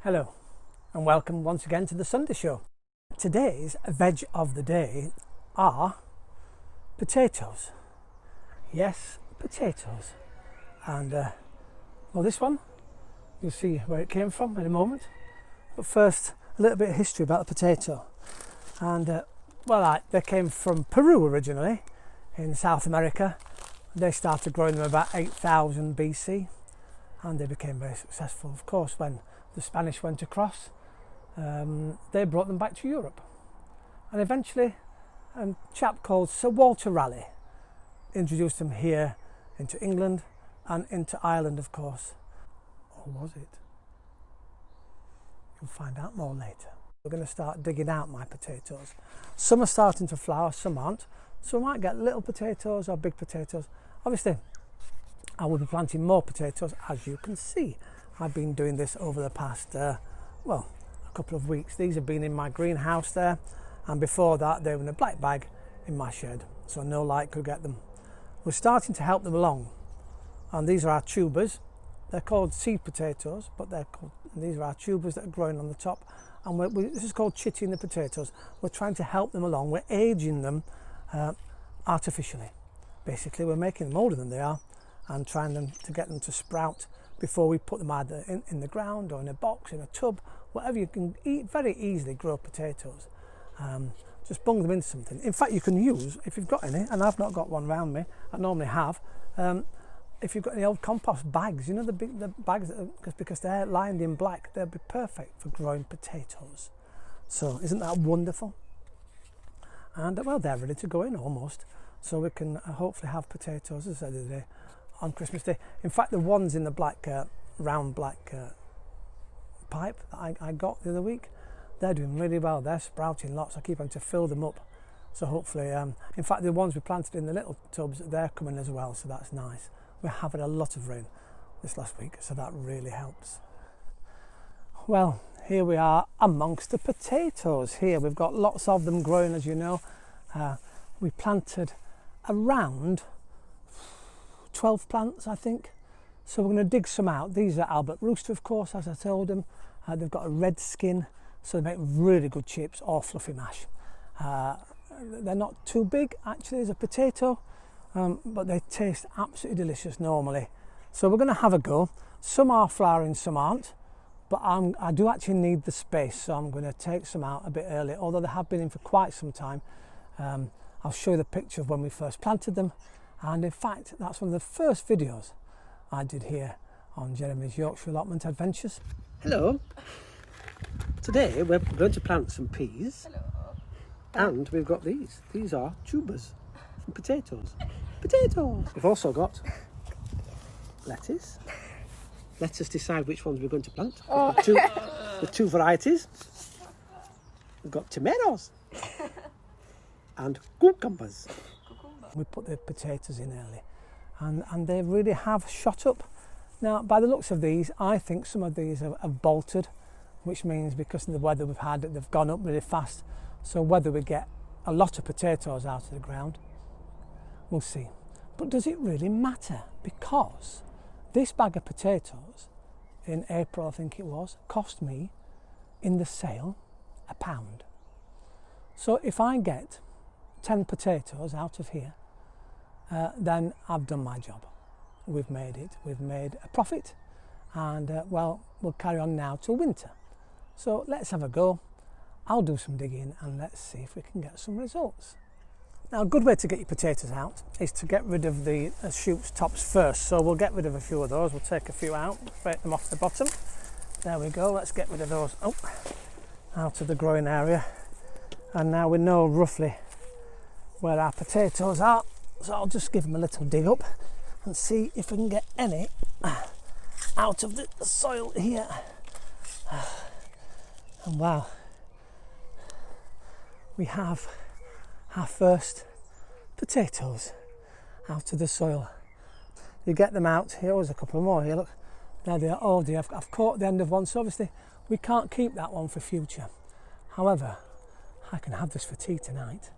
Hello and welcome once again to the Sunday Show. Today's veg of the day are potatoes. Yes, potatoes. And well, this one, you'll see where it came from in a moment. But first, a little bit of history about the potato. And they came from Peru originally in South America. They started growing them about 8,000 BC and they became very successful. Of course, when the Spanish went across, they brought them back to Europe. And eventually a chap called Sir Walter Raleigh introduced them here into England and into Ireland, of course. Or was it? You'll find out more later. We're going to start digging out my potatoes. Some are starting to flower, some aren't. So we might get little potatoes or big potatoes. Obviously, I will be planting more potatoes, as you can see. I've been doing this over the past, a couple of weeks. These have been in my greenhouse there, and before that they were in a black bag in my shed, so no light could get them. We're starting to help them along, and these are our tubers. They're called seed potatoes, but these are our tubers that are growing on the top, and this is called chitting the potatoes. We're trying to help them along. We're aging them artificially. Basically, we're making them older than they are and trying to get them to sprout before we put them either in the ground or in a box, in a tub, whatever. You can very easily grow potatoes. Just bung them into something. In fact, you can use, if you've got any, and I've not got one around me, I normally have, if you've got any old compost bags, you know, the bags, because they're lined in black, they'll be perfect for growing potatoes. So isn't that wonderful? And well, they're ready to go in almost, so we can hopefully have potatoes, as I said the other day, on Christmas Day. In fact, the ones in the black, round black pipe that I got the other week, they're doing really well. They're sprouting lots. I keep having to fill them up. So hopefully, in fact, the ones we planted in the little tubs, they're coming as well, so that's nice. We're having a lot of rain this last week, so that really helps. Well, here we are amongst the potatoes. Here we've got lots of them growing, as you know. We planted around 12 plants, I think. So we're going to dig some out. These are Albert Rooster, of course, as I told them. They've got a red skin, so they make really good chips or fluffy mash. They're not too big, actually, as a potato, but they taste absolutely delicious normally. So we're going to have a go. Some are flowering, some aren't, but I do actually need the space, so I'm going to take some out a bit early, although they have been in for quite some time. I'll show you the picture of when we first planted them. And in fact, that's one of the first videos I did here on Jeremy's Yorkshire Allotment Adventures. Hello. Today we're going to plant some peas. Hello. And we've got these. These are tubers from potatoes. Potatoes! We've also got lettuce. Let us decide which ones we're going to plant. The two varieties. We've got tomatoes and cucumbers. We put the potatoes in early and they really have shot up. Now, by the looks of these, I think some of these have bolted, which means because of the weather we've had, they've gone up really fast. So whether we get a lot of potatoes out of the ground, we'll see. But does it really matter? Because this bag of potatoes in April, I think it was, cost me in the sale £1. So if I get 10 potatoes out of here, then I've done my job. We've made it. We've made a profit, and well, we'll carry on now till winter. So let's have a go. I'll do some digging and let's see if we can get some results. Now, a good way to get your potatoes out is to get rid of the shoots tops first. So we'll get rid of a few of those. We'll take a few out, break them off the bottom. There we go. Let's get rid of those out of the growing area. And now we know roughly where our potatoes are. So I'll just give them a little dig up and see if we can get any out of the soil here. And wow, we have our first potatoes out of the soil. You get them out. Here was a couple more here, look. There they are. Oh dear, I've caught the end of one, so obviously we can't keep that one for future. However, I can have this for tea tonight.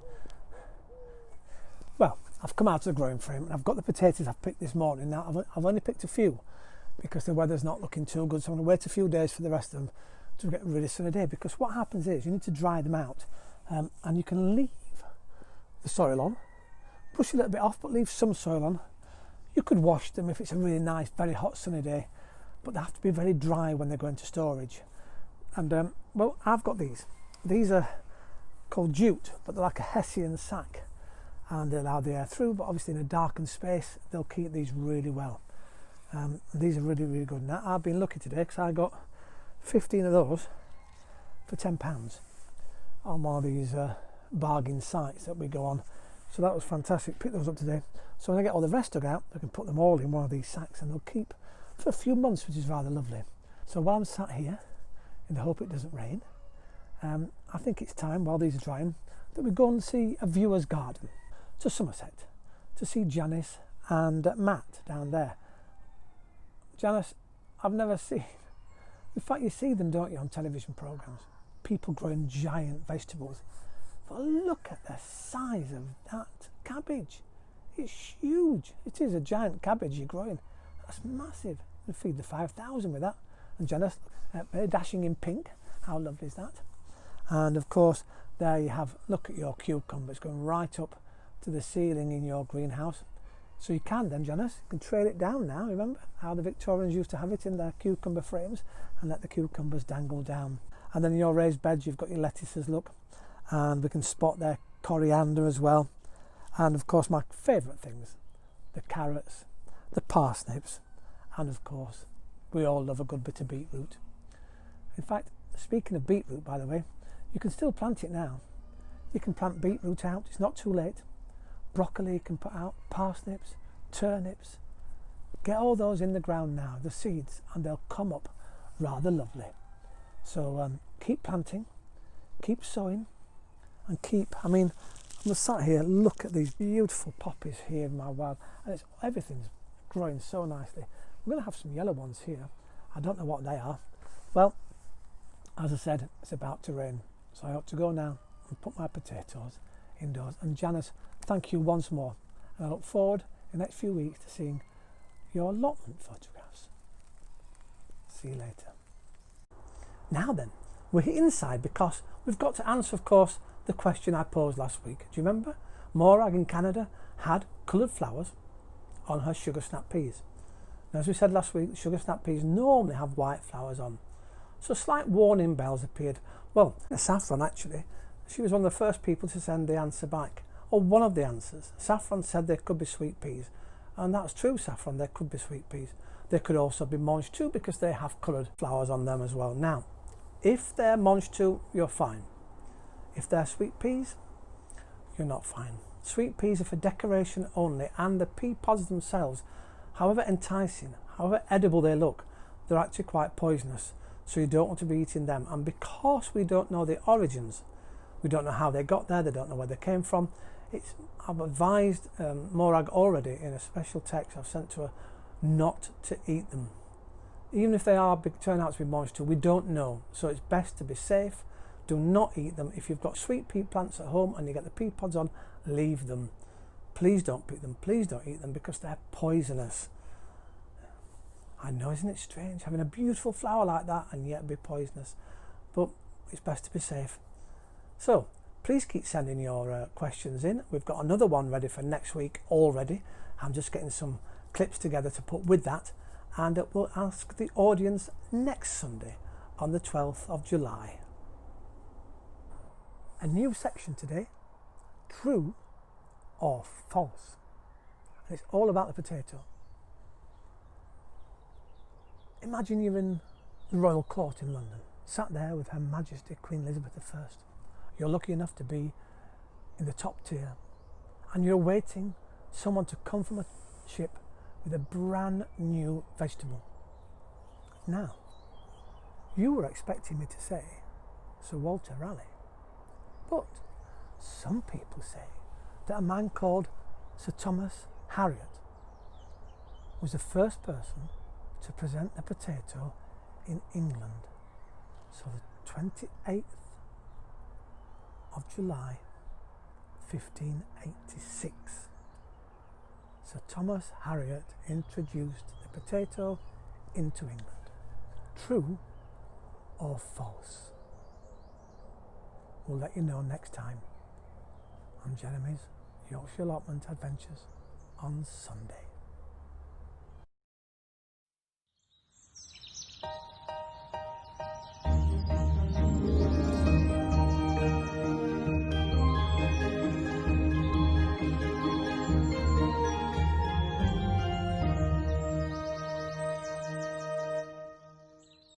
Well, I've come out of the growing frame and I've got the potatoes I've picked this morning. Now I've only picked a few because the weather's not looking too good, so I'm going to wait a few days for the rest of them. to get really sunny day, because what happens is you need to dry them out, and you can leave the soil on, brush a little bit off, but leave some soil on. You could wash them if it's a really nice, very hot sunny day, but they have to be very dry when they go into storage. And well, I've got these. These are called jute, but they're like a Hessian sack, and they allow the air through, but obviously in a darkened space they'll keep these really well. These are really, really good. Now I've been lucky today because I got 15 of those for £10 on one of these bargain sites that we go on. So that was fantastic. Pick those up today. So when I get all the rest dug out, I can put them all in one of these sacks and they'll keep for a few months, which is rather lovely. So while I'm sat here, in the hope it doesn't rain, I think it's time, while these are drying, that we go and see a viewer's garden to Somerset, to see Janice and Matt down there. Janice, I've never seen, in fact you see them, don't you, on television programmes, people growing giant vegetables. But look at the size of that cabbage. It's huge. It is a giant cabbage you're growing. That's massive. You feed the 5,000 with that. And Janice, very dashing in pink. How lovely is that? And of course, there you have, look at your cucumbers going right up to the ceiling in your greenhouse. So you can then, Janice, you can trail it down now. Remember how the Victorians used to have it in their cucumber frames and let the cucumbers dangle down. And then in your raised beds, you've got your lettuces, look. And we can spot their coriander as well. And of course, my favourite things, the carrots, the parsnips, and of course, we all love a good bit of beetroot. In fact, speaking of beetroot, by the way, you can still plant it now. You can plant beetroot out, it's not too late. Broccoli you can put out, parsnips, turnips. Get all those in the ground now, the seeds, and they'll come up rather lovely. So keep planting, keep sowing, and keep, I mean, I'm sat here, look at these beautiful poppies here in my wild, and everything's growing so nicely. We're going to have some yellow ones here. I don't know what they are. Well, as I said, it's about to rain, so I ought to go now and put my potatoes indoors. And Janice, thank you once more, and I look forward in the next few weeks to seeing your allotment photographs. See you later. Now then, we're inside because we've got to answer, of course, the question I posed last week. Do you remember? Morag in Canada had coloured flowers on her sugar snap peas. Now, as we said last week, sugar snap peas normally have white flowers on. So slight warning bells appeared. Well, Saffron actually, she was one of the first people to send the answer back, or one of the answers. Saffron said there could be sweet peas, and that's true, Saffron, there could be sweet peas. They could also be mange too, because they have coloured flowers on them as well. Now, if they're mange too, you're fine. If they're sweet peas, you're not fine. Sweet peas are for decoration only, and the pea pods themselves, however enticing, however edible they look, they're actually quite poisonous. So you don't want to be eating them. And because we don't know the origins, we don't know how they got there, they don't know where they came from, I've advised Morag already in a special text I've sent to her not to eat them. Even if they turn out to be mange too, we don't know. So it's best to be safe. Do not eat them. If you've got sweet pea plants at home and you get the pea pods on, leave them. Please don't pick them. Please don't eat them because they're poisonous. I know, isn't it strange? Having a beautiful flower like that and yet be poisonous. But it's best to be safe. So, please keep sending your questions in. We've got another one ready for next week already. I'm just getting some clips together to put with that. And we'll ask the audience next Sunday on the 12th of July. A new section today, true or false. And it's all about the potato. Imagine you're in the Royal Court in London, sat there with Her Majesty Queen Elizabeth I. You're lucky enough to be in the top tier, and you're waiting someone to come from a ship with a brand new vegetable. Now, you were expecting me to say Sir Walter Raleigh, but some people say that a man called Sir Thomas Harriot was the first person to present the potato in England. So the 28th of July 1586, Sir Thomas Harriot introduced the potato into England. True or false? We'll let you know next time on Jeremy's Yorkshire Allotment Adventures on Sunday.